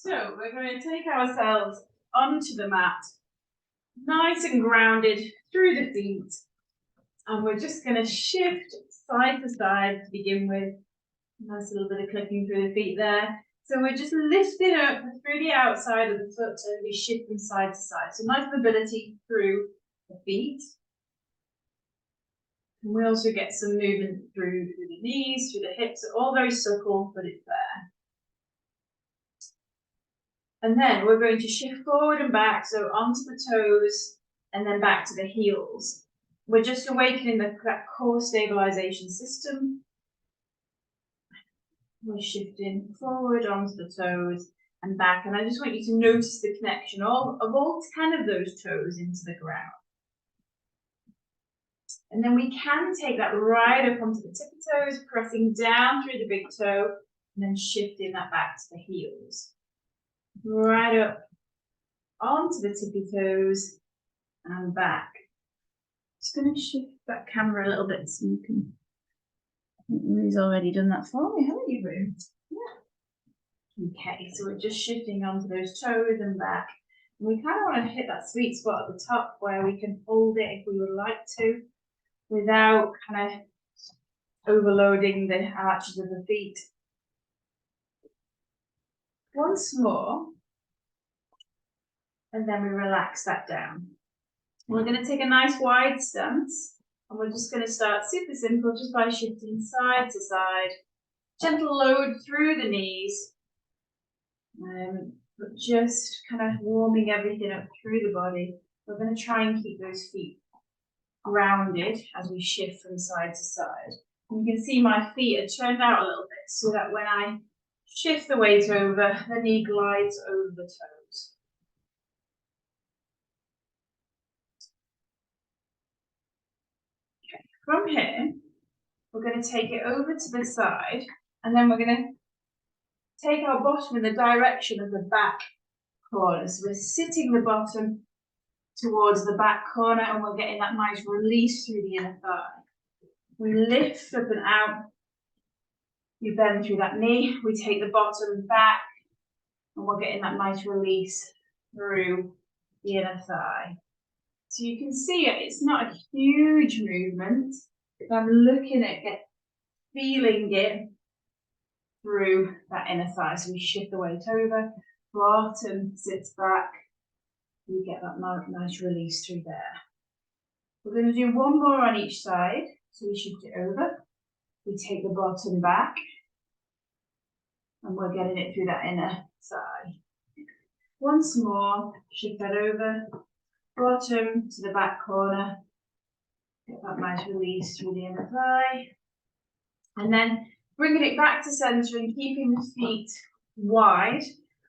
So we're going to take ourselves onto the mat, nice and grounded through the feet. And we're just going to shift side to side to begin with. Nice little bit of clicking through the feet there. So we're just lifting up through the outside of the foot and we shift from side to side. So nice mobility through the feet. And we also get some movement through the knees, through the hips, all very subtle, but it's there. And then we're going to shift forward and back, so onto the toes and then back to the heels. We're just awakening that core stabilization system. We're shifting forward onto the toes and back. And I just want you to notice the connection of all 10 of those toes into the ground. And then we can take that right up onto the tippy toes, pressing down through the big toe, and then shifting that back to the heels. Right up onto the tippy toes and back. Just going to shift that camera a little bit so you can. I think Rue's already done that for me, haven't you, Rue? Yeah. Okay, so we're just shifting onto those toes and back. And we kind of want to hit that sweet spot at the top where we can hold it if we would like to, without kind of overloading the arches of the feet. Once more, and then we relax that down. We're going to take a nice wide stance, and we're just going to start super simple, just by shifting side to side. Gentle load through the knees, but just kind of warming everything up through the body. We're going to try and keep those feet grounded as we shift from side to side. And you can see my feet are turned out a little bit so that when I shift the weight over, the knee glides over the toes. Okay, from here, we're going to take it over to the side, and then we're going to take our bottom in the direction of the back corner. So we're sitting the bottom towards the back corner, and we're getting that nice release through the inner thigh. We lift up and out. We bend through that knee. We take the bottom back, and we're getting that nice release through the inner thigh. So you can see it's not a huge movement. I'm looking at it, feeling it through that inner thigh. So we shift the weight over, bottom sits back. We get that nice release through there. We're going to do one more on each side. So we shift it over. We take the bottom back, and we're getting it through that inner thigh. Once more, shift that over, bottom to the back corner. Get that nice release through the inner thigh. And then bringing it back to center and keeping the feet wide,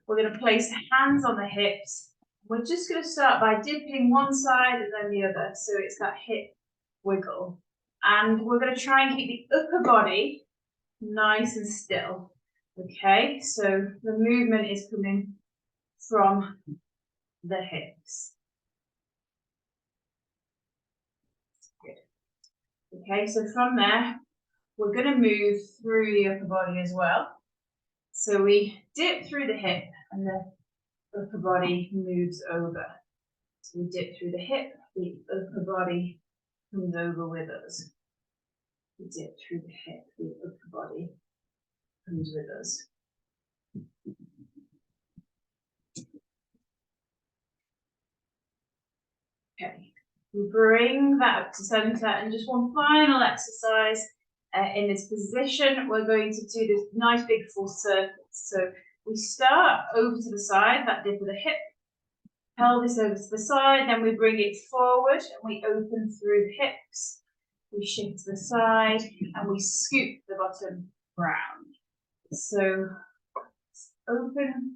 we're going to place the hands on the hips. We're just going to start by dipping one side and then the other, so it's that hip wiggle. And we're going to try and keep the upper body nice and still. Okay, so the movement is coming from the hips. Good. Okay, so from there, we're going to move through the upper body as well. So we dip through the hip and the upper body moves over. So we dip through the hip, the upper body comes over with us. We dip through the hip, the upper body comes with us. Okay, we bring that up to center, and just one final exercise in this position. We're going to do this nice big full circle. So we start over to the side, that dip of the hip, pelvis over to the side, then we bring it forward and we open through the hips. We shift to the side and we scoop the bottom round. So open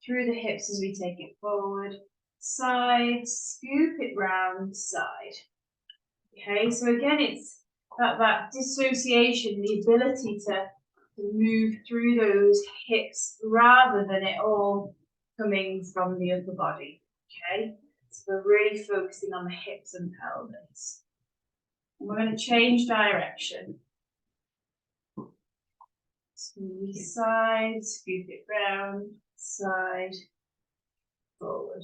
through the hips as we take it forward, side, scoop it round, side. Okay, so again, it's that dissociation, the ability to move through those hips rather than it all coming from the upper body. Okay, so we're really focusing on the hips and pelvis. And we're going to change direction. Squeeze side, scoop it round, side, forward.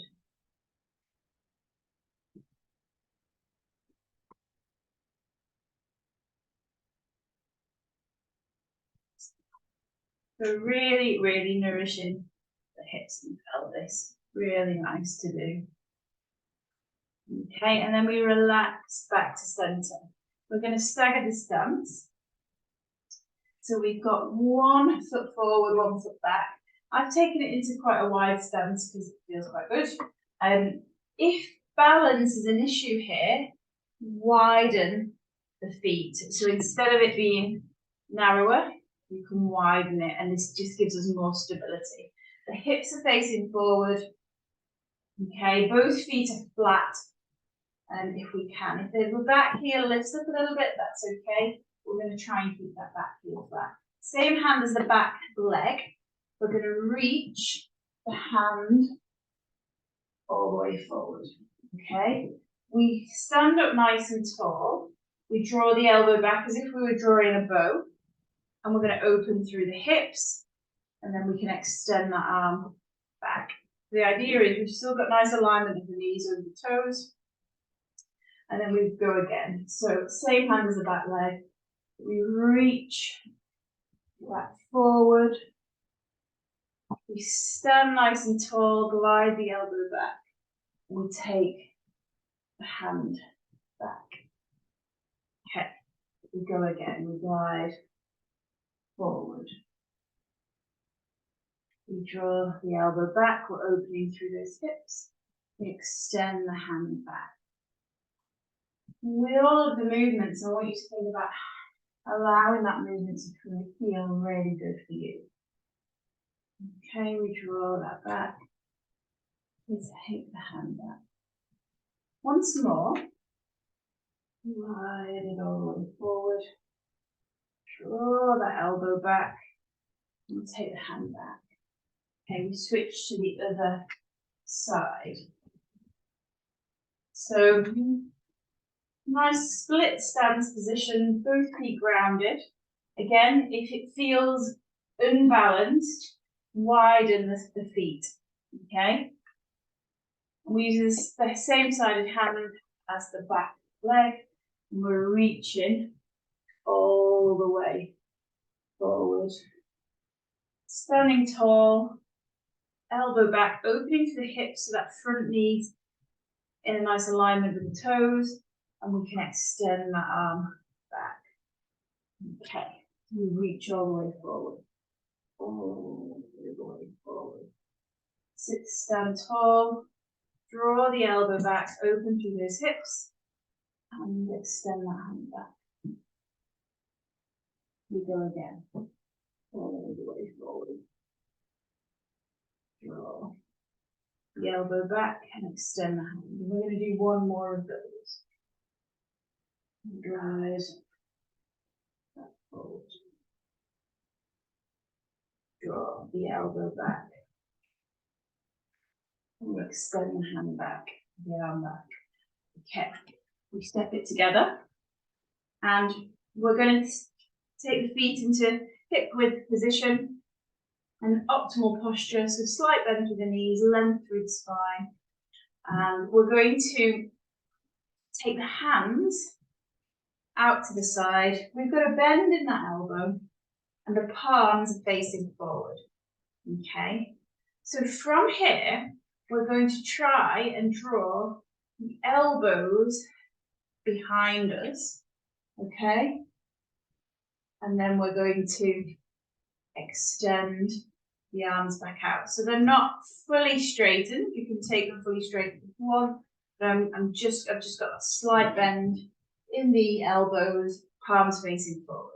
So really, really nourishing the hips and pelvis. Really nice to do. Okay, and then we relax back to center. We're going to stagger the stance. So we've got 1 foot forward, 1 foot back. I've taken it into quite a wide stance because it feels quite good. If balance is an issue here, widen the feet. So instead of it being narrower, you can widen it, and this just gives us more stability. The hips are facing forward. Okay, both feet are flat. And if we can, if the back heel lifts up a little bit, that's okay. We're going to try and keep that back heel flat. Same hand as the back leg. We're going to reach the hand all the way forward. Okay, we stand up nice and tall. We draw the elbow back as if we were drawing a bow. And we're going to open through the hips, and then we can extend that arm back. The idea is we've still got nice alignment of the knees over the toes, and then we go again. So same hand as the back leg. We reach back forward. We stand nice and tall, glide the elbow back. We take the hand back. Okay, we go again. We glide forward. We draw the elbow back, we're opening through those hips. We extend the hand back. With all of the movements, I want you to think about allowing that movement to feel really good for you. Okay, we draw that back. We take the hand back. Once more, glide it all the way forward. Draw that elbow back and take the hand back. Okay, we switch to the other side. So, nice split stance position, both feet grounded. Again, if it feels unbalanced, widen the feet, okay? We use the same sided hand as the back leg, and we're reaching all the way forward. Standing tall, elbow back, opening to the hips so that front knee's in a nice alignment with the toes, and we can extend that arm back. Okay, we reach all the way forward. All the way forward. Sit, stand tall, draw the elbow back, open through those hips, and extend that hand back. We go again. All the way forward. Draw the elbow back and extend the hand. We're going to do one more of those. Glide back forward. Draw the elbow back. And we extend the hand back, the arm back. Okay, we step it together. And we're going to take the feet into hip width position. An optimal posture, so slight bend through the knees, length through the spine. And we're going to take the hands out to the side. We've got a bend in that elbow, and the palms are facing forward. Okay, so from here, we're going to try and draw the elbows behind us. Okay, and then we're going to extend the arms back out. So they're not fully straightened. You can take them fully straightened if you want. But I've just got a slight bend in the elbows, palms facing forward.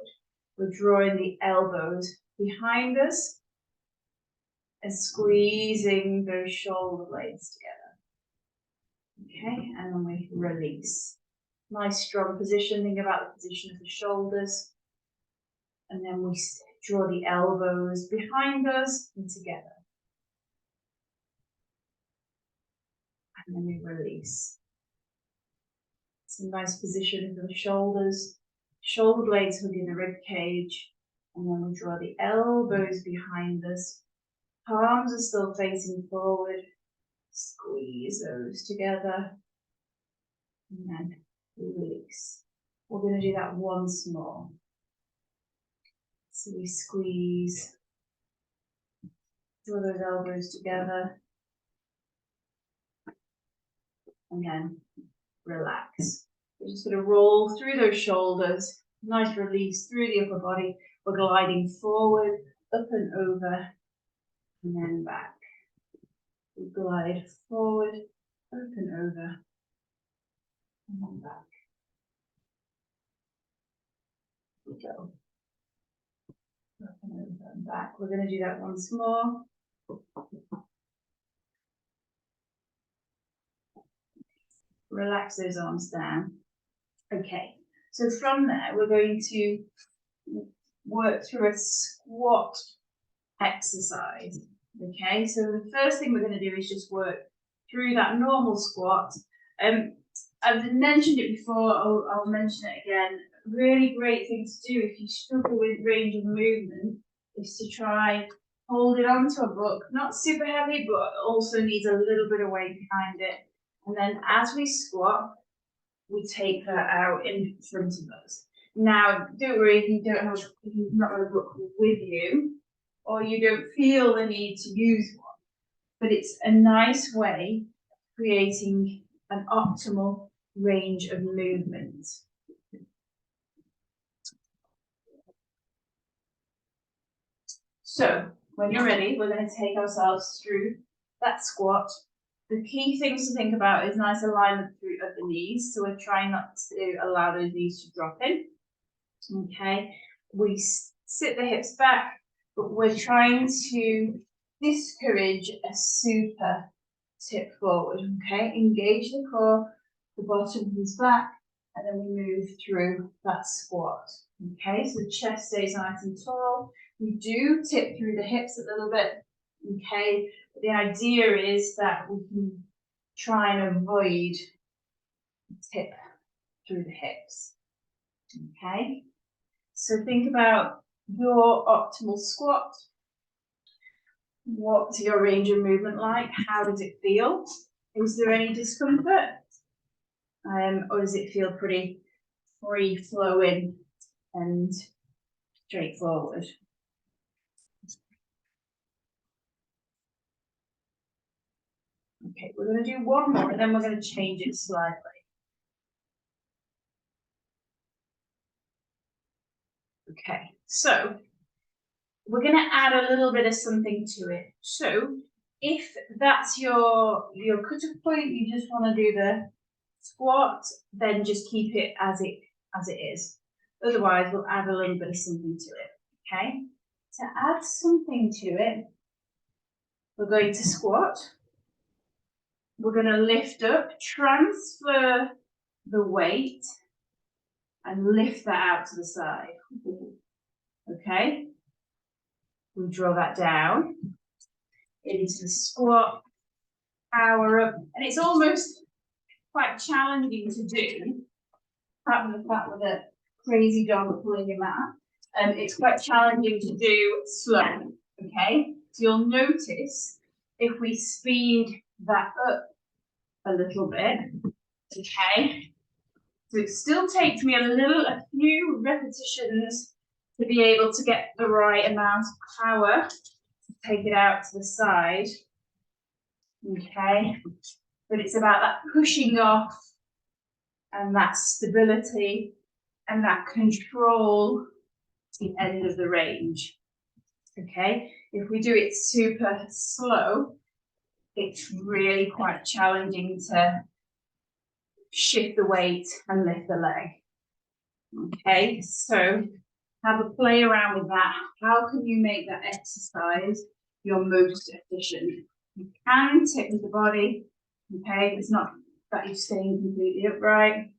We're drawing the elbows behind us and squeezing those shoulder blades together. Okay, and then we release. Nice strong position. Think about the position of the shoulders. And then we draw the elbows behind us and together. And then we release. Some nice position for the shoulders. Shoulder blades hugging the rib cage. And then we draw the elbows behind us. Palms are still facing forward. Squeeze those together. And then release. We're going to do that once more. So we squeeze. Draw those elbows together. And then relax. We're just going to roll through those shoulders. Nice release through the upper body. We're gliding forward, up and over, and then back. We glide forward, up and over, and then back. We go. Up and over and back. We're going to do that once more. Relax those arms down. Okay, so from there, we're going to work through a squat exercise. Okay, so the first thing we're going to do is just work through that normal squat. I've mentioned it before, I'll mention it again. Really great thing to do if you struggle with range of movement is to try hold it onto a book, not super heavy, but also needs a little bit of weight behind it. And then as we squat, we take that out in front of us. Now, don't worry if you don't have, if you've not got a book with you, or you don't feel the need to use one, but it's a nice way of creating an optimal range of movement. So, when you're ready, we're going to take ourselves through that squat. The key things to think about is nice alignment through of the knees. So we're trying not to allow those knees to drop in. Okay, we sit the hips back, but we're trying to discourage a super tip forward. Okay, engage the core, the bottom comes back, and then we move through that squat. Okay, so the chest stays nice and tall. We do tip through the hips a little bit. Okay, but the idea is that we can try and avoid tip through the hips. Okay, so think about your optimal squat. What's your range of movement like? How does it feel? Is there any discomfort? Or does it feel pretty free flowing and straightforward? Okay, we're going to do one more and then we're going to change it slightly. Okay, so we're going to add a little bit of something to it. So if that's your cut-off point, you just want to do the squat, then just keep it as it is. Otherwise, we'll add a little bit of something to it. Okay, to add something to it, we're going to squat. We're going to lift up, transfer the weight, and lift that out to the side. Okay, we draw that down into the squat, power up, and it's almost quite challenging to do. Apart from the fact with a crazy dog pulling him out, it's quite challenging to do slow. Okay, so you'll notice if we speed that up a little bit. Okay, so it still takes me a few repetitions to be able to get the right amount of power to take it out to the side. Okay, but it's about that pushing off and that stability and that control to the end of the range. Okay, if we do it super slow, it's really quite challenging to shift the weight and lift the leg. Okay, so have a play around with that. How can you make that exercise your most efficient? You can tip with the body. Okay, it's not that you're staying completely upright.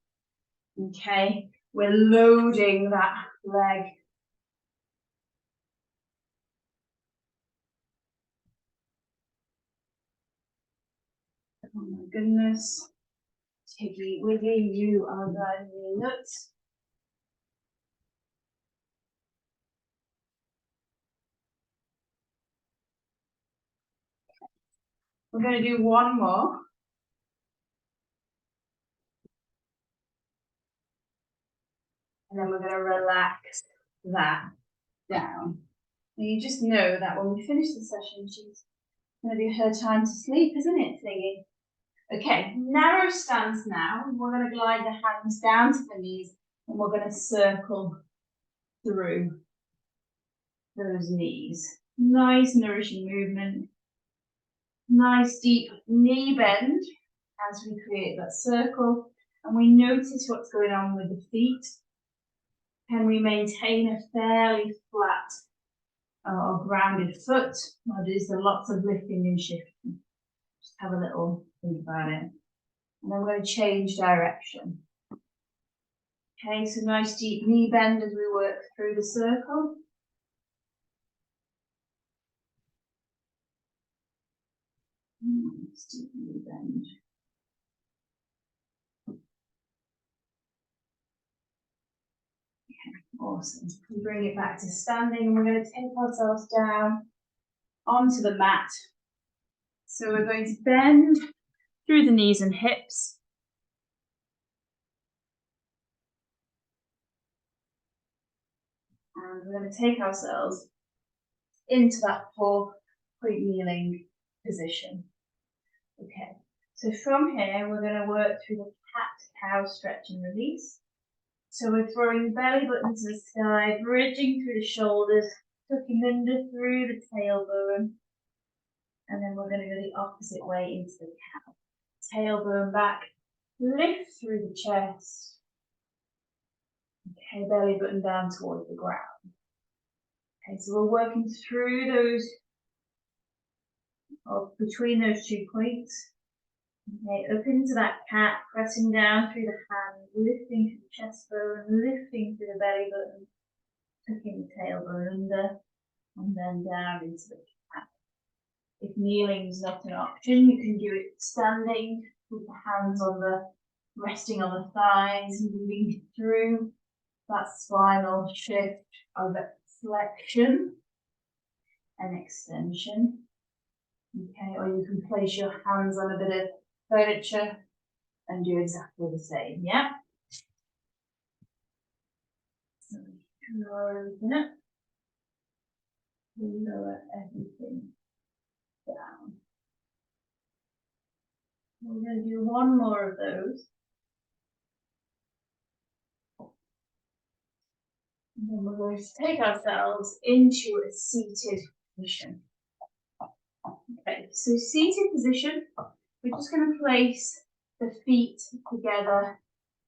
Okay, we're loading that leg. Oh my goodness. Tiggy wiggy, you are driving me nuts. We're going to do one more. And then we're going to relax that down. And you just know that when we finish the session, she's going to be her time to sleep, isn't it, Thingy? Okay, narrow stance now. We're going to glide the hands down to the knees and we're going to circle through those knees. Nice nourishing movement. Nice deep knee bend as we create that circle. And we notice what's going on with the feet. Can we maintain a fairly flat or grounded foot? Or is there lots of lifting and shifting? Just have a little think about it. And then we're going to change direction. Okay, so nice deep knee bend as we work through the circle. Nice deep knee bend. Awesome. We bring it back to standing and we're going to take ourselves down onto the mat. So we're going to bend through the knees and hips. And we're going to take ourselves into that 4-point kneeling position. Okay, so from here we're going to work through the cat-cow stretch and release. So we're throwing belly button to the sky, bridging through the shoulders, tucking under through the tailbone. And then we're going to go the opposite way into the cow. Tailbone back, lift through the chest. Okay, belly button down towards the ground. Okay, so we're working through those, or between those 2 points. Okay, up into that cat, pressing down through the hand, lifting through the chest bone, lifting through the belly button, tucking the tailbone under, and then down into the cat. If kneeling is not an option, you can do it standing with the hands on the, resting on the thighs, moving through that spinal shift of flexion and extension. Okay, or you can place your hands on a bit of furniture and do exactly the same, yeah? So lower everything up. Lower everything down. We're going to do one more of those. And then we're going to take ourselves into a seated position. Okay, so seated position, we're just going to place the feet together,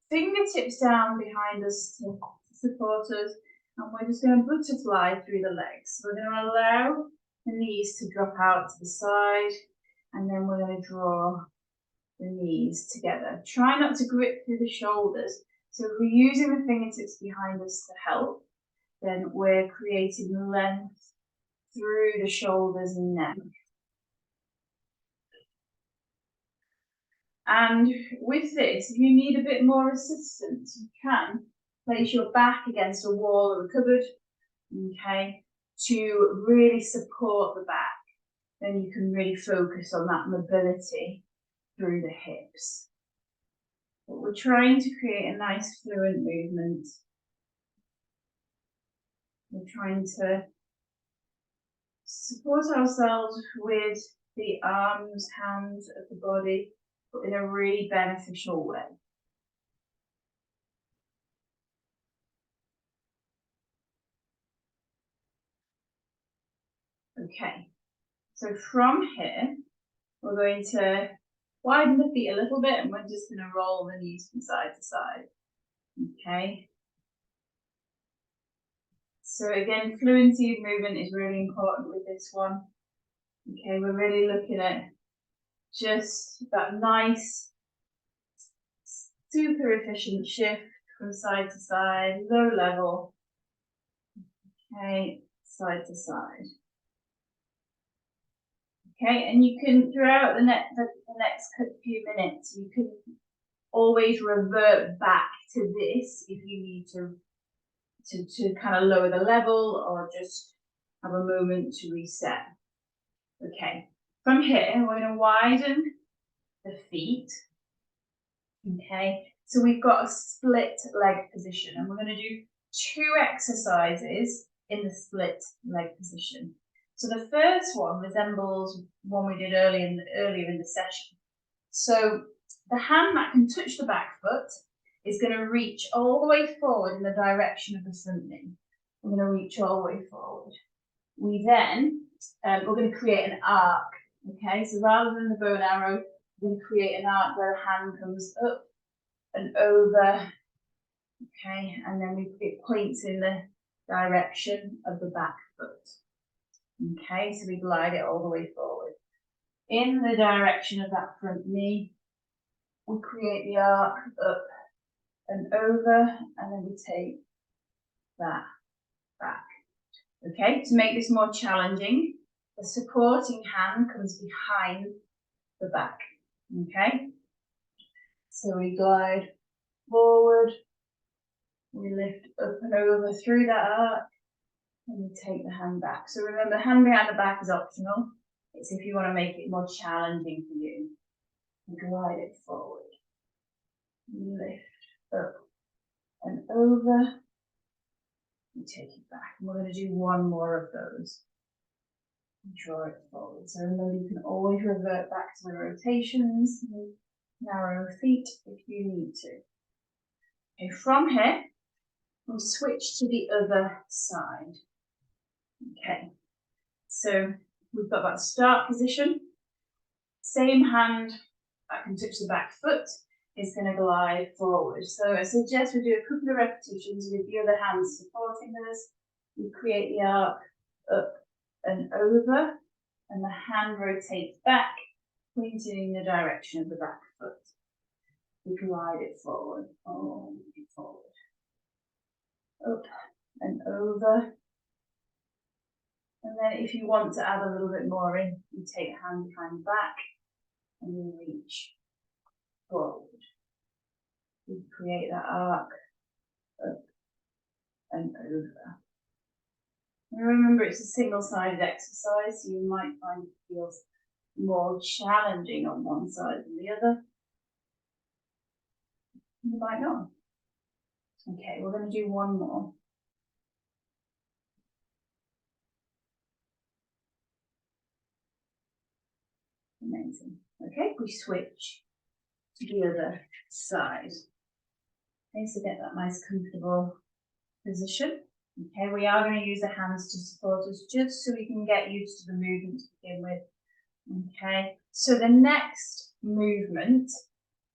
fingertips down behind us to support us, and we're just going to butterfly through the legs. So we're going to allow the knees to drop out to the side, and then we're going to draw the knees together. Try not to grip through the shoulders. So if we're using the fingertips behind us to help, then we're creating length through the shoulders and neck. And with this, if you need a bit more assistance, you can place your back against a wall or a cupboard, okay, to really support the back. Then you can really focus on that mobility through the hips. But we're trying to create a nice fluent movement. We're trying to support ourselves with the arms, hands of the body, but in a really beneficial way. Okay, so from here, we're going to widen the feet a little bit and we're just going to roll the knees from side to side. Okay. So again, fluency of movement is really important with this one. Okay, we're really looking at just that nice, super efficient shift from side to side, low level. Okay, side to side. Okay, and you can, throughout the next few minutes, you can always revert back to this if you need to kind of lower the level or just have a moment to reset. Okay, From here, we're going to widen the feet. Okay, so we've got a split leg position, and we're going to do 2 exercises in the split leg position. So the first one resembles one we did earlier in the session. So the hand that can touch the back foot is going to reach all the way forward in the direction of the front knee. We're going to reach all the way forward. We then, we're going to create an arc. Okay, so rather than the bow and arrow, we're going to create an arc where the hand comes up and over. Okay, and then it points in the direction of the back foot. Okay, so we glide it all the way forward. In the direction of that front knee, we create the arc up and over, and then we take that back. Okay, to make this more challenging, the supporting hand comes behind the back. Okay, so we glide forward, we lift up and over through that arc, and we take the hand back. So remember, the hand behind the back is optional. It's if you want to make it more challenging for you. We glide it forward, lift up and over, and take it back. And we're going to do one more of those. And draw it forward. So remember, you can always revert back to the rotations, narrow feet if you need to. Okay, from here, we'll switch to the other side. Okay, so we've got that start position. Same hand that can touch the back foot is going to glide forward. So I suggest we do a couple of repetitions with the other hand supporting us. We create the arc up and over, and the hand rotates back, pointing in the direction of the back foot. We glide it forward, forward, up and over. And then if you want to add a little bit more in, you take a hand behind the back and you reach forward. We create that arc up and over. And remember, it's a single-sided exercise, so you might find it feels more challenging on one side than the other. You might not. Okay, we're going to do one more. Amazing. Okay, we switch to the other side. Okay, so get that nice comfortable position. Okay, we are going to use the hands to support us just so we can get used to the movement to begin with. Okay, so the next movement,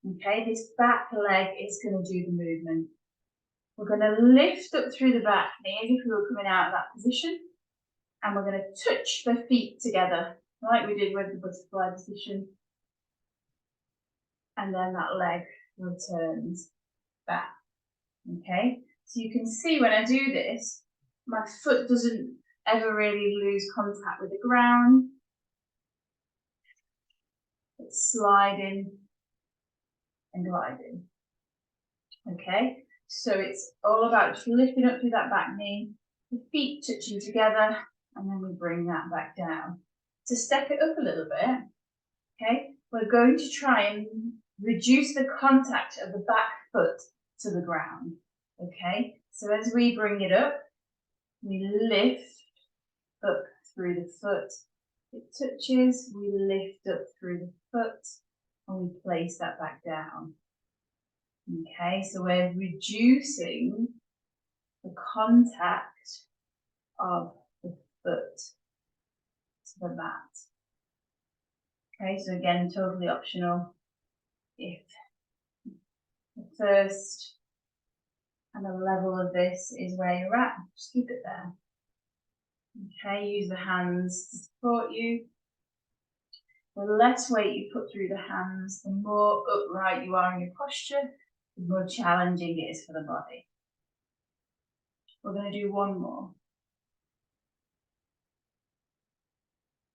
okay, this back leg is going to do the movement. We're going to lift up through the back knee as if we were coming out of that position, and we're going to touch the feet together like we did with the butterfly position, and then that leg returns back. Okay, so you can see when I do this, my foot doesn't ever really lose contact with the ground. It's sliding and gliding. Okay, so it's all about just lifting up through that back knee, the feet touching together, and then we bring that back down. To step it up a little bit, okay, we're going to try and reduce the contact of the back foot to the ground. Okay, so as we bring it up, we lift up through the foot. It touches, we lift up through the foot, and we place that back down. Okay, so we're reducing the contact of the foot to the mat. Okay, so again, totally optional. If the first and the level of this is where you're at, just keep it there. Okay, use the hands to support you. The less weight you put through the hands, the more upright you are in your posture, the more challenging it is for the body. We're going to do one more.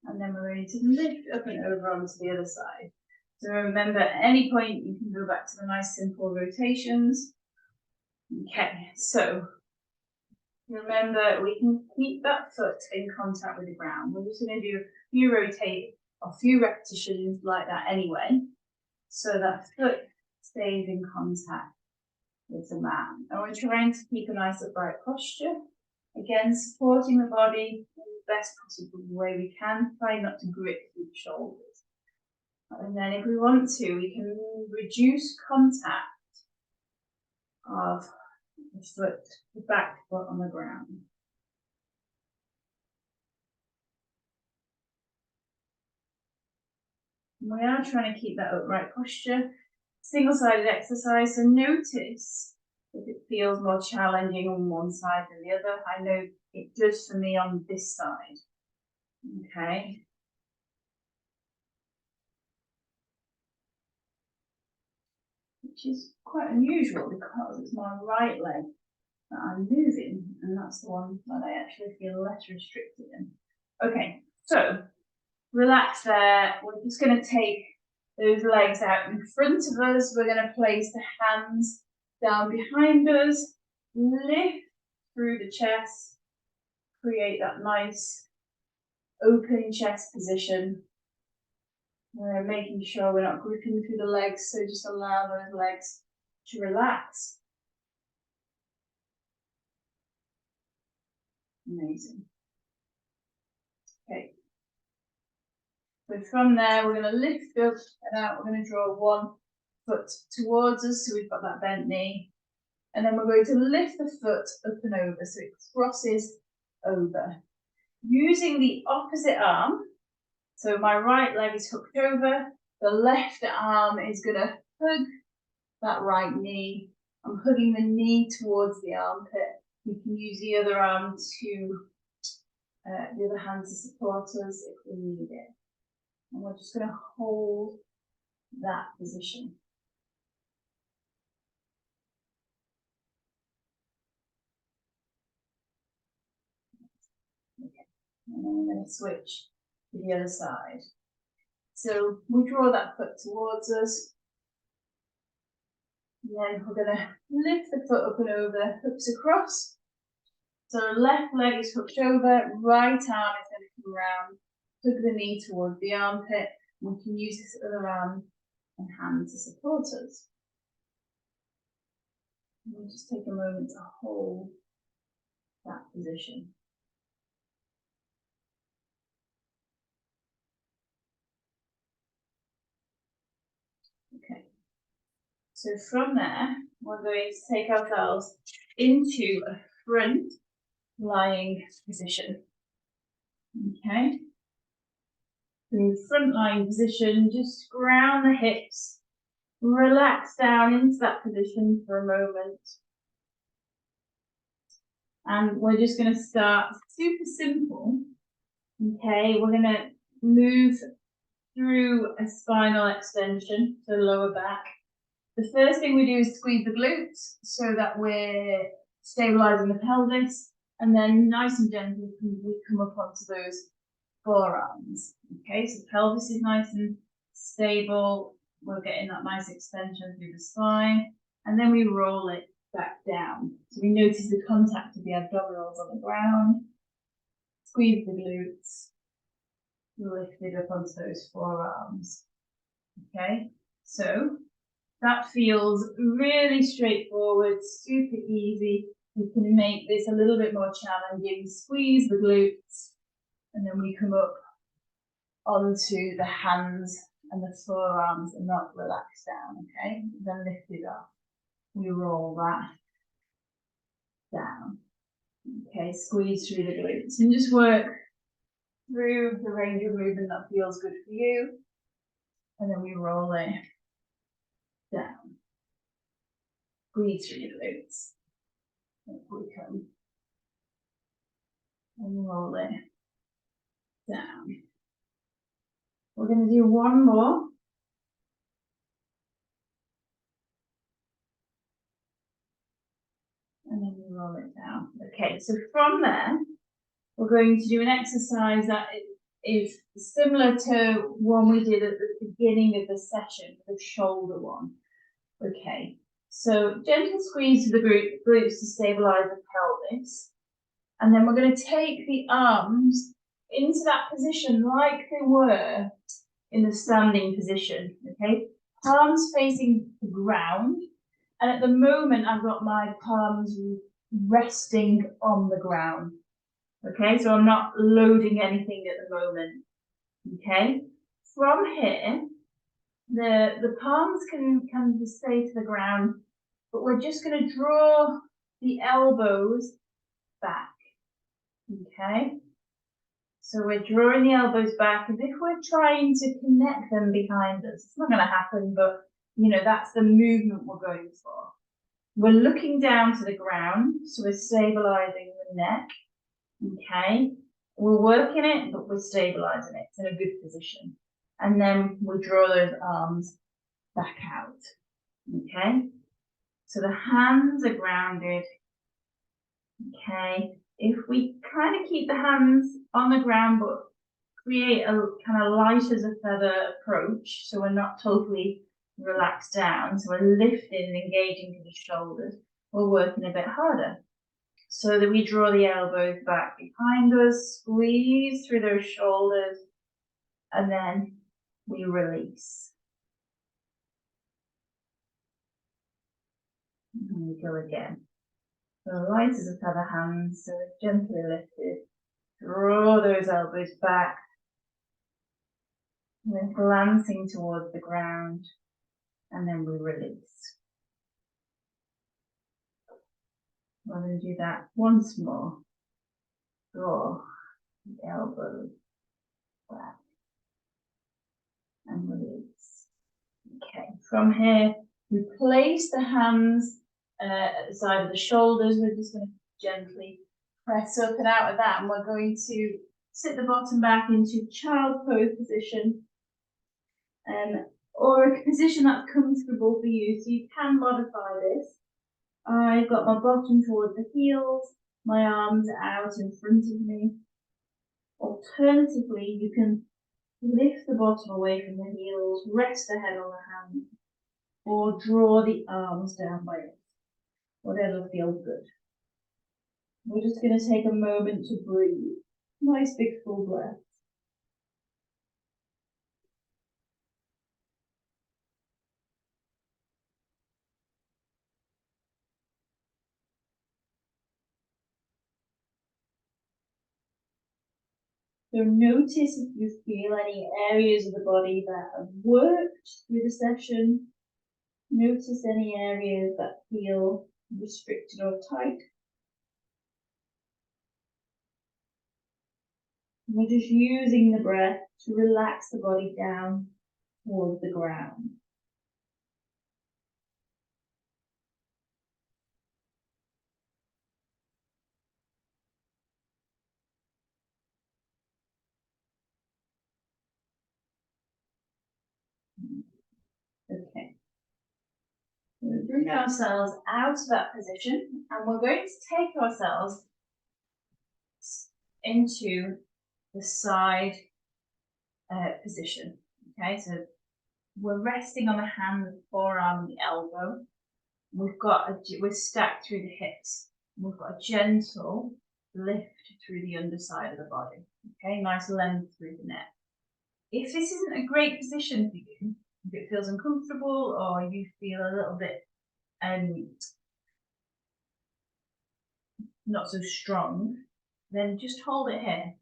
And then we're going to lift up and over onto the other side. So remember, at any point you can go back to the nice simple rotations. Okay, so remember we can keep that foot in contact with the ground. We're just going to do a few a few repetitions like that anyway, so that foot stays in contact with the mat. And we're trying to keep a nice upright posture. Again, supporting the body in the best possible way we can. Try not to grip through the shoulders. And then if we want to, we can reduce contact of the foot, the back foot on the ground. And we are trying to keep that upright posture. Single-sided exercise, so notice if it feels more challenging on one side than the other. I know it does for me on this side. Okay. Which is quite unusual because it's my right leg that I'm moving, and that's the one that I actually feel less restricted in. Okay, so relax there. We're just going to take those legs out in front of us. We're going to place the hands down behind us, lift through the chest, create that nice open chest position. We're making sure we're not gripping through the legs, so just allow those legs to relax. Amazing. Okay. So from there, we're going to lift up and out. We're going to draw one foot towards us, so we've got that bent knee. And then we're going to lift the foot up and over, so it crosses over. Using the opposite arm, so my right leg is hooked over, the left arm is going to hug that right knee. I'm hugging the knee towards the armpit. You can use the other arm to, the other hand to support us if we need it. And we're just going to hold that position. Okay. And then I'm going to switch to the other side. So we draw that foot towards us. And then we're going to lift the foot up and over, hooks across. So left leg is hooked over, right arm is going to come round, hug the knee towards the armpit. We can use this other arm and hand to support us. And we'll just take a moment to hold that position. Okay. So from there, we're going to take ourselves into a front lying position. Okay. In the front lying position, just ground the hips, relax down into that position for a moment. And we're just going to start super simple. Okay, we're going to move through a spinal extension, so lower back. The first thing we do is squeeze the glutes so that we're stabilizing the pelvis, and then nice and gentle we come up onto those forearms. Okay, so the pelvis is nice and stable. We're getting that nice extension through the spine, and then we roll it back down. So we notice the contact of the abdominals on the ground. Squeeze the glutes. Lift it up onto those forearms. Okay, so that feels really straightforward, super easy. We can make this a little bit more challenging. Squeeze the glutes, and then we come up onto the hands and the forearms and not relax down, okay? Then lift it up. We roll that down. Okay, squeeze through the glutes and just work through the range of movement that feels good for you. And then we roll it down. Squeeze through the glutes. Up we come. And roll it down. We're going to do one more. And then we roll it down. Okay, so from there, we're going to do an exercise that is similar to one we did at the beginning of the session, the shoulder one. Okay, so gentle squeeze to the glutes to stabilize the pelvis. And then we're going to take the arms into that position like they were in the standing position, okay? Palms facing the ground. And at the moment, I've got my palms resting on the ground. Okay, so I'm not loading anything at the moment. Okay, from here, the palms can just stay to the ground, but we're just going to draw the elbows back. Okay, so we're drawing the elbows back as if we're trying to connect them behind us. It's not going to happen, but you know, that's the movement we're going for. We're looking down to the ground, so we're stabilizing the neck. Okay, we're working it, but we're stabilizing it. It's in a good position. And then we draw those arms back out. Okay, so the hands are grounded. Okay, if we kind of keep the hands on the ground, but create a kind of light as a feather approach, so we're not totally relaxed down, so we're lifting and engaging to the shoulders, we're working a bit harder. So that we draw the elbows back behind us, squeeze through those shoulders, and then we release. And we go again. So light as a feather hands, so gently lifted. Draw those elbows back. And then glancing towards the ground, and then we release. We're going to do that once more. Draw the elbows back and release. Okay, from here, we place the hands at the side of the shoulders. We're just going to gently press up and out of that, and we're going to sit the bottom back into child pose position, or a position that's comfortable for you. So you can modify this. I've got my bottom towards the heels, my arms out in front of me. Alternatively, you can lift the bottom away from the heels, rest the head on the hand, or draw the arms down by it. Whatever feels good. We're just going to take a moment to breathe. Nice big full breath. So notice if you feel any areas of the body that have worked through the session. Notice any areas that feel restricted or tight. We're just using the breath to relax the body down towards the ground. Okay. We'll bring ourselves out of that position, and we're going to take ourselves into the side position. Okay, so we're resting on the hand, the forearm, and the elbow. We're stacked through the hips. We've got a gentle lift through the underside of the body. Okay, nice length through the neck. If this isn't a great position for you, if it feels uncomfortable or you feel a little bit not so strong, then just hold it here.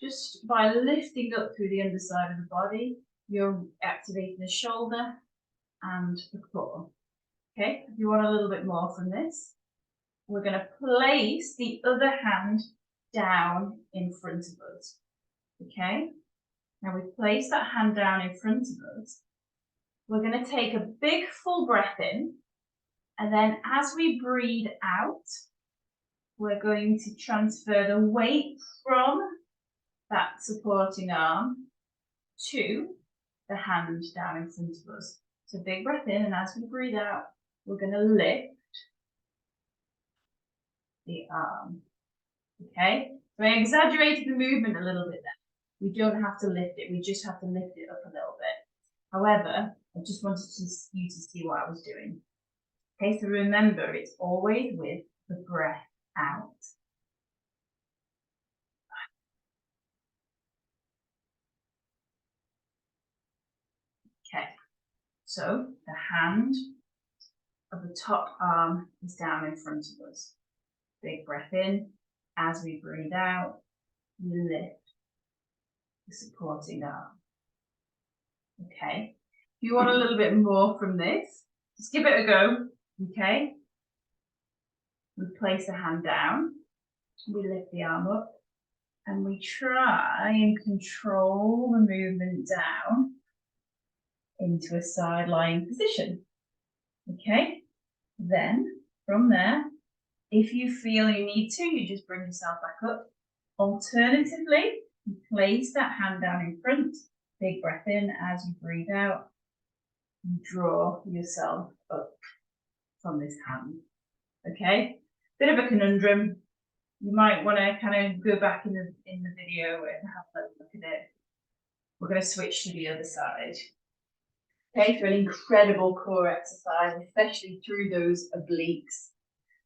Just by lifting up through the underside of the body, you're activating the shoulder and the core. Okay, if you want a little bit more from this, we're going to place the other hand down in front of us. Okay, now we place that hand down in front of us. We're going to take a big full breath in, and then as we breathe out, we're going to transfer the weight from that supporting arm to the hand down in front of us. So big breath in, and as we breathe out, we're going to lift the arm. Okay, so I exaggerated the movement a little bit there. We don't have to lift it, we just have to lift it up a little bit. However, I just wanted you to see what I was doing. Okay, so remember, it's always with the breath out. So the hand of the top arm is down in front of us. Big breath in. As we breathe out, we lift the supporting arm. Okay. If you want a little bit more from this, just give it a go. Okay. We place the hand down. We lift the arm up. And we try and control the movement down into a side lying position. Okay. Then from there, if you feel you need to, you just bring yourself back up. Alternatively, you place that hand down in front. Big breath in as you breathe out. You draw yourself up from this hand. Okay? Bit of a conundrum. You might want to kind of go back in the video and have a look at it. We're going to switch to the other side. Okay, for an incredible core exercise, especially through those obliques.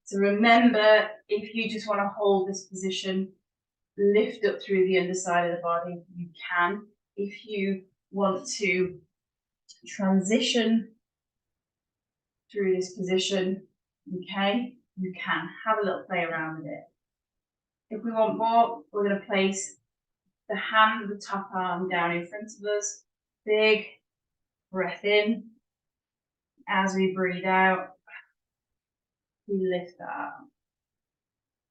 So remember, if you just want to hold this position, lift up through the underside of the body, you can. If you want to transition through this position, okay, you can. Have a little play around with it. If we want more, we're going to place the hand, the top arm down in front of us. Big breath in. As we breathe out, we lift that arm.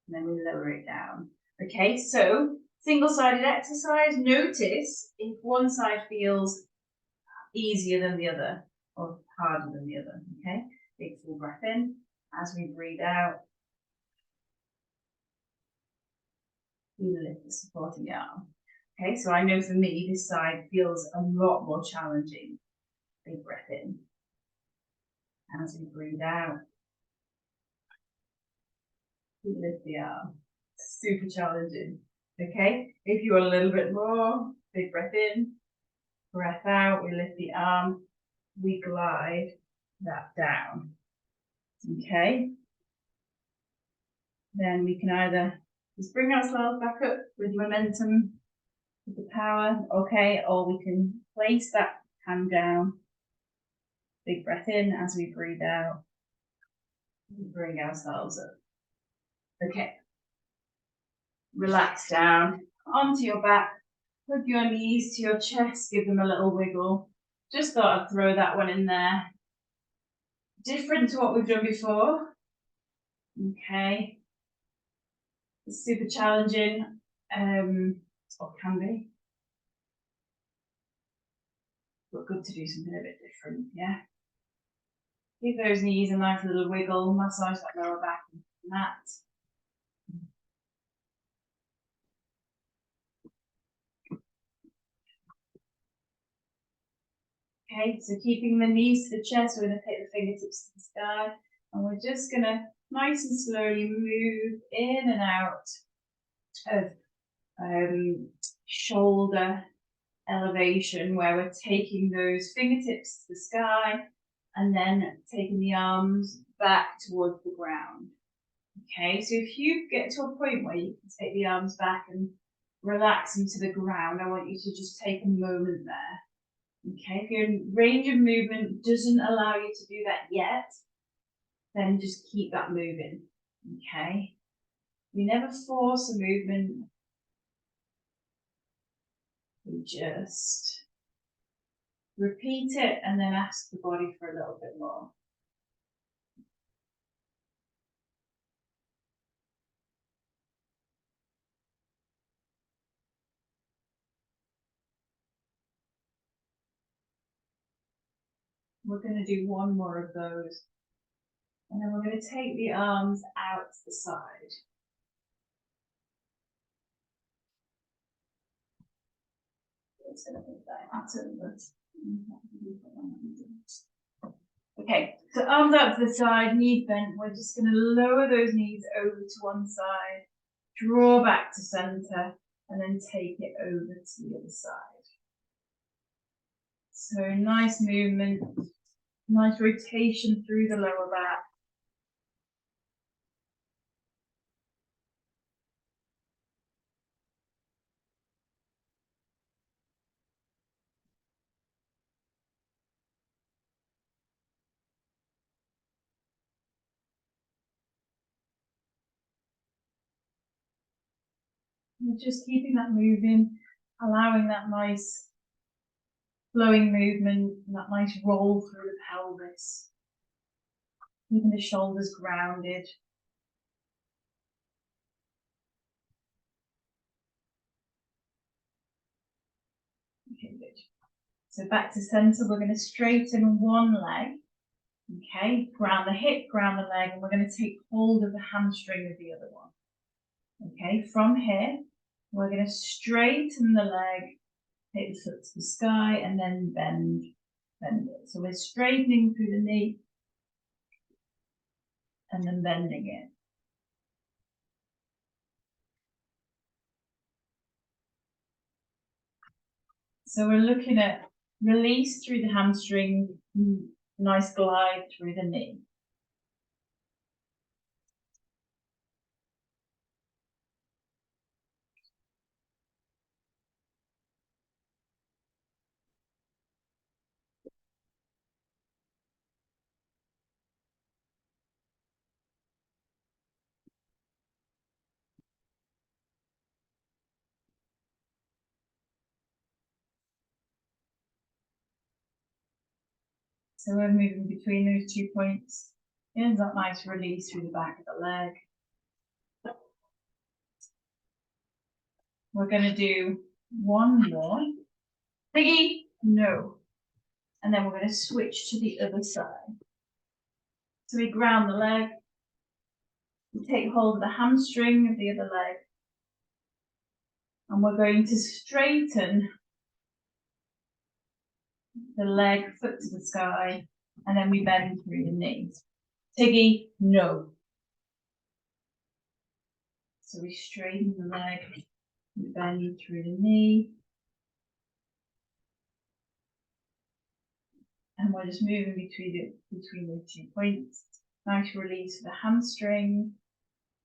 And then we lower it down. Okay, so single-sided exercise. Notice if one side feels easier than the other or harder than the other. Okay, big full breath in. As we breathe out, we lift the supporting arm. Okay, so I know for me this side feels a lot more challenging. Big breath in. As we breathe out, we lift the arm. Super challenging. Okay, if you want a little bit more, big breath in, breath out, we lift the arm, we glide that down. Okay, then we can either just bring ourselves back up with momentum, with the power, okay, or we can place that hand down, big breath in as we breathe out, we bring ourselves up. Okay, relax down onto your back, put your knees to your chest, give them a little wiggle. Just thought I'd throw that one in there. Different to what we've done before. Okay. It's super challenging, or can be. But good to do something a bit different, yeah. Give those knees a nice little wiggle, massage that lower back and mat. Okay, so keeping the knees to the chest, we're going to take the fingertips to the sky, and we're just going to nice and slowly move in and out of shoulder elevation, where we're taking those fingertips to the sky and then taking the arms back towards the ground. Okay, so if you get to a point where you can take the arms back and relax them to the ground, I want you to just take a moment there. Okay, if your range of movement doesn't allow you to do that yet, then just keep that moving. Okay, we never force a movement. We just repeat it and then ask the body for a little bit more. We're going to do one more of those. And then we're going to take the arms out to the side. Okay, so arms out to the side, knees bent. We're just going to lower those knees over to one side, draw back to center, and then take it over to the other side. So nice movement, nice rotation through the lower back. We're just keeping that moving, allowing that nice flowing movement, and that nice roll through the pelvis. Keeping the shoulders grounded. Okay, good. So back to center, we're going to straighten one leg. Okay, ground the hip, ground the leg, and we're going to take hold of the hamstring of the other one. Okay, from here, we're going to straighten the leg, take the foot to the sky, and then bend it. So we're straightening through the knee, and then bending it. So we're looking at release through the hamstring, nice glide through the knee. So we're moving between those 2 points. Here's that nice release through the back of the leg. We're going to do one more. Piggy, no. And then we're going to switch to the other side. So we ground the leg. We take hold of the hamstring of the other leg. And we're going to straighten the leg, foot to the sky, and then we bend through the knees. Tiggy, no. So we straighten the leg, we bend through the knee. And we're just moving between the 2 points. Nice release for the hamstring,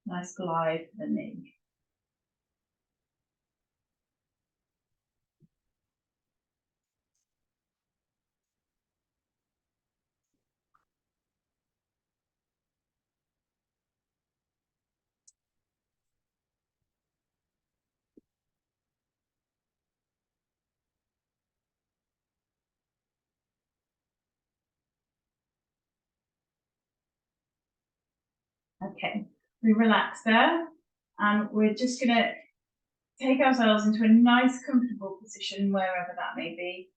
nice glide for the knee. Okay, we relax there, and we're just going to take ourselves into a nice, comfortable position, wherever that may be.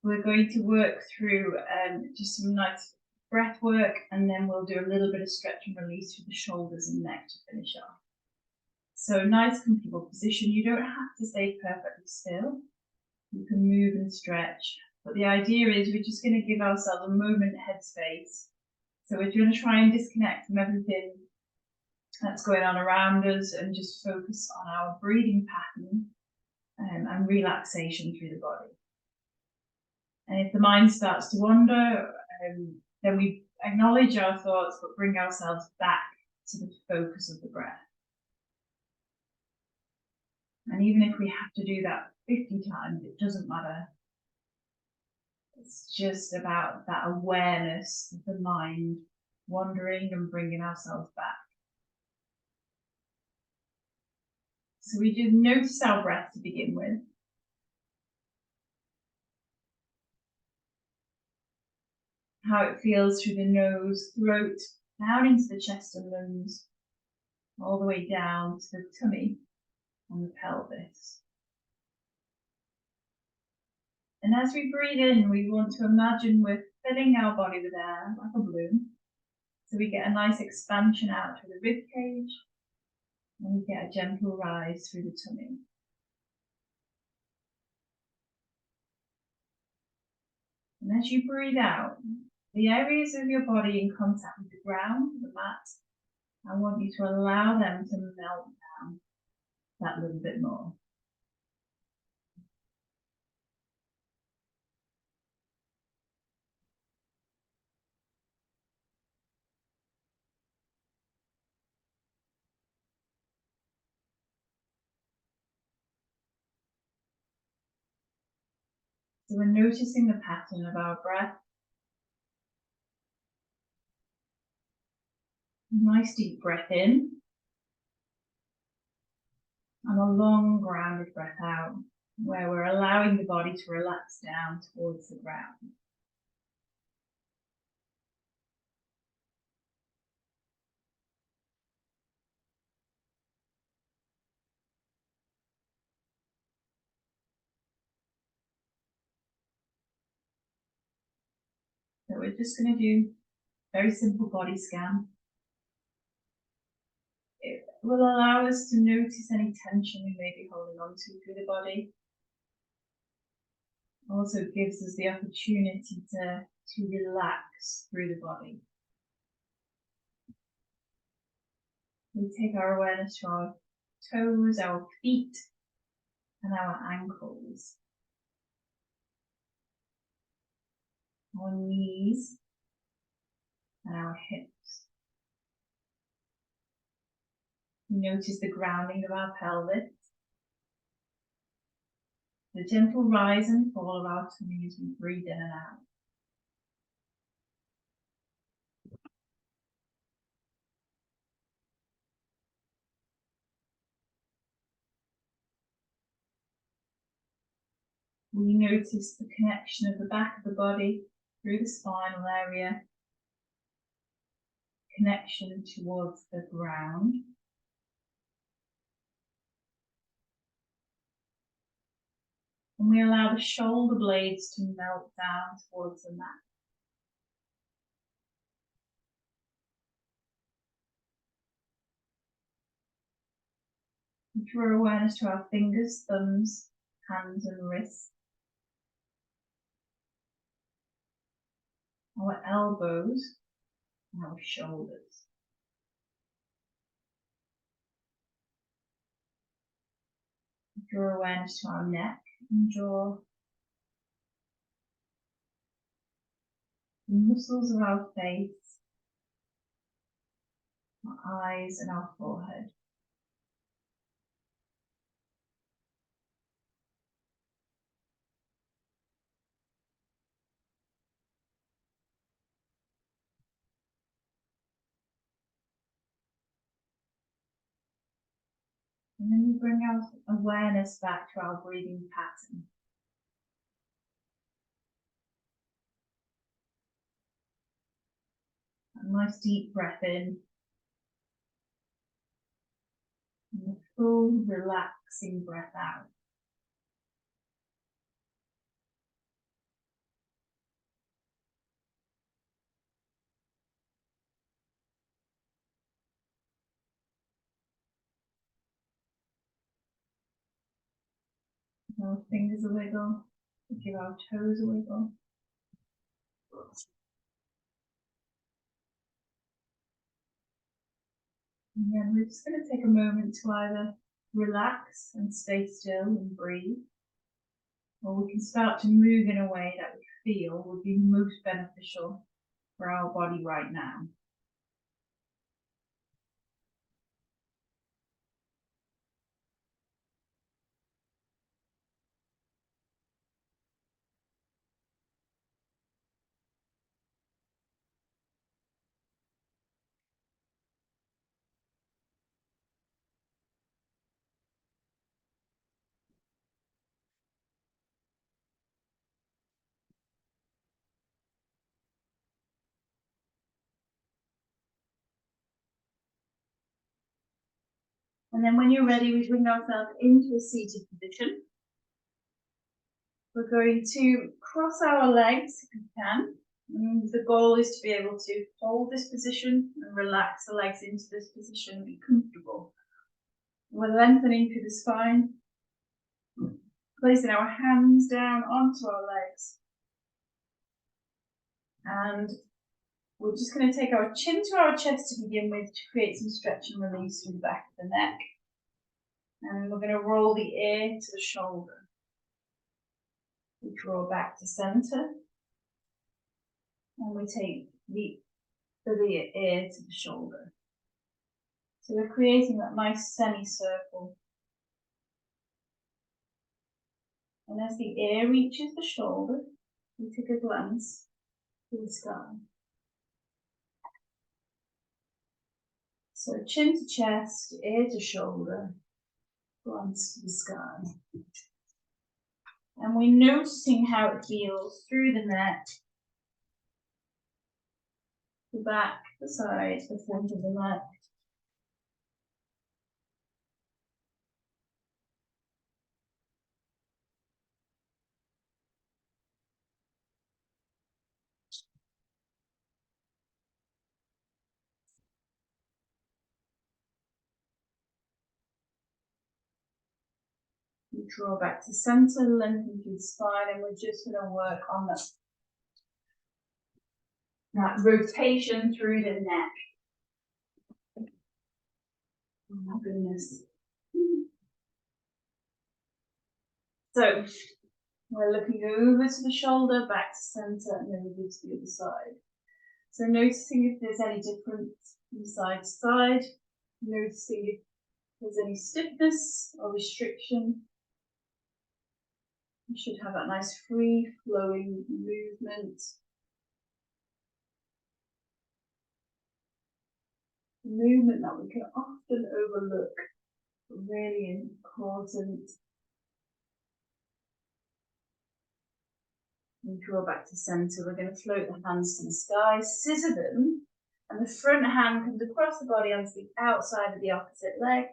We're going to work through just some nice breath work, and then we'll do a little bit of stretch and release through the shoulders and neck to finish off. So nice, comfortable position. You don't have to stay perfectly still. You can move and stretch, but the idea is we're just going to give ourselves a moment headspace. So we're going to try and disconnect from everything that's going on around us and just focus on our breathing pattern and relaxation through the body. And if the mind starts to wander, then we acknowledge our thoughts, but bring ourselves back to the focus of the breath. And even if we have to do that 50 times, it doesn't matter. It's just about that awareness of the mind wandering and bringing ourselves back. So we just notice our breath to begin with. How it feels through the nose, throat, down into the chest and lungs, all the way down to the tummy and the pelvis. And as we breathe in, we want to imagine we're filling our body with air like a balloon. So we get a nice expansion out through the rib cage, and we get a gentle rise through the tummy. And as you breathe out, the areas of your body in contact with the ground, the mat, I want you to allow them to melt down that little bit more. So we're noticing the pattern of our breath. Nice deep breath in. And a long grounded breath out, where we're allowing the body to relax down towards the ground. So we're just going to do a very simple body scan. It will allow us to notice any tension we may be holding on to through the body. Also gives us the opportunity to relax through the body. We take our awareness to our toes, our feet, and our ankles, our knees, and our hips. We notice the grounding of our pelvis, the gentle rise and fall of our tummy as we breathe in and out. We notice the connection of the back of the body through the spinal area, connection towards the ground. And we allow the shoulder blades to melt down towards the mat. We draw awareness to our fingers, thumbs, hands and wrists, our elbows and our shoulders. We draw awareness to our neck and jaw, the muscles of our face, our eyes and our forehead. And then we bring our awareness back to our breathing pattern. A nice deep breath in. And a full, relaxing breath out. Give our fingers a wiggle. Give our toes a wiggle. And then we're just going to take a moment to either relax and stay still and breathe, or we can start to move in a way that we feel would be most beneficial for our body right now. And then when you're ready, we bring ourselves into a seated position. We're going to cross our legs if we can. And the goal is to be able to hold this position and relax the legs into this position and be comfortable. We're lengthening through the spine, placing our hands down onto our legs. And we're just going to take our chin to our chest to begin with to create some stretch and release through the back of the neck. And we're going to roll the ear to the shoulder. We draw back to center. And we take the ear to the shoulder. So we're creating that nice semicircle. And as the ear reaches the shoulder, we take a glance to the sky. So chin to chest, ear to shoulder. glance to the sky. And we're noticing how it feels through the neck, the back, the side, the front of the neck. We draw back to center, lengthen through the spine, and we're just going to work on that rotation through the neck. Oh my goodness. So we're looking over to the shoulder, back to center, and then over to the other side. So noticing if there's any difference from side to side, noticing if there's any stiffness or restriction. You should have that nice free flowing movement. The movement that we can often overlook, but really important. We draw back to center. We're going to float the hands to the sky, scissor them, and the front hand comes across the body onto the outside of the opposite leg,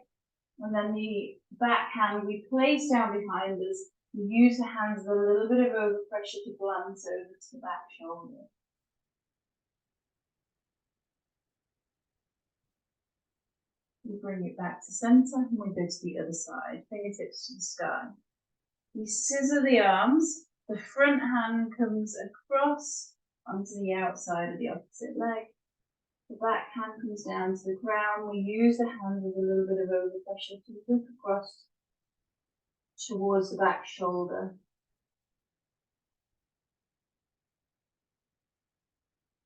and then the back hand we place down behind us. We use the hands with a little bit of overpressure to glance over to the back shoulder. We bring it back to center and we go to the other side, fingertips to the sky. We scissor the arms, the front hand comes across onto the outside of the opposite leg. The back hand comes down to the ground. We use the hand with a little bit of overpressure to look across towards the back shoulder.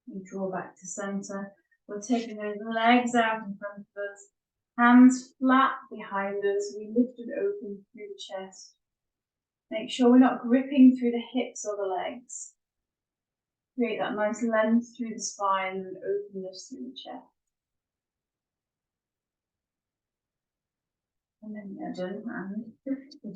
We draw back to center. We're taking those legs out in front of us, hands flat behind us. We lift and open through the chest. Make sure we're not gripping through the hips or the legs. Create that nice length through the spine and openness through the chest. And then you're done and